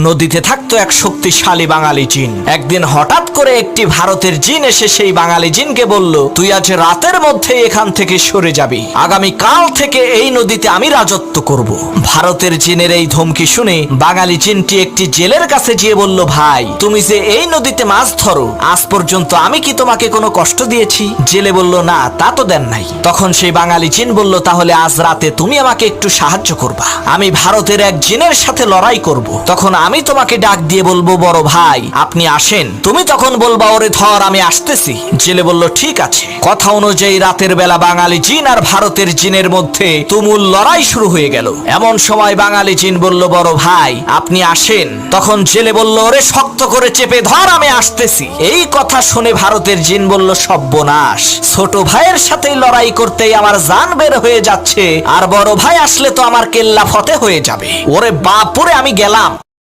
নদীতে থাকতো এক শক্তিশালী বাঙালি জিন। একদিন হঠাৎ করে একটি ভারতের জিন এসে সেই বাঙালি জিনকে বলল, তুই আজ রাতের মধ্যে এখান থেকে সরে যাবি, আগামী কাল থেকে এই নদীতে আমি রাজত্ব করব। ভারতের জিনের এই ধমকি শুনে বাঙালি জিনটি একটি জেলের কাছে গিয়ে বলল, ভাই তুমি যে এই নদীতে মাছ ধরো, আজ পর্যন্ত আমি কি তোমাকে কোনো কষ্ট দিয়েছি? জেলে বলল, না তা তো দেন নাই। তখন সেই বাঙালি জিন বলল, তাহলে আজ রাতে তুমি আমাকে একটু সাহায্য করবা, আমি ভারতের এক জিনের সাথে লড়াই করব। তখন আমি তোমাকে ডাক দিয়ে বলবো, বড় ভাই আপনি আসেন। তুমি তখন বলবা, ওরে ধর আমি আসতেছি। জেলে বলল, ঠিক আছে। কথা অনুযায়ী রাতের বেলা বাঙালি জিন আর ভারতের জিনের মধ্যে তুমুল লড়াই শুরু হয়ে গেল। এমন সময় বাঙালি জিন বলল, বড় ভাই আপনি আসেন। তখন জেলে বলল, ওরে শক্ত করে চেপে ধর আমি আসতেছি। এই কথা শুনে ভারতের জিন বলল, সর্বনাশ, ছোট ভাইয়ের সাথে লড়াই করতেই আমার জান বের হয়ে যাচ্ছে, আর বড় ভাই আসলে তো আমার কেল্লা ফতে হয়ে যাবে। ওরে বাপুরে, আমি গেলাম।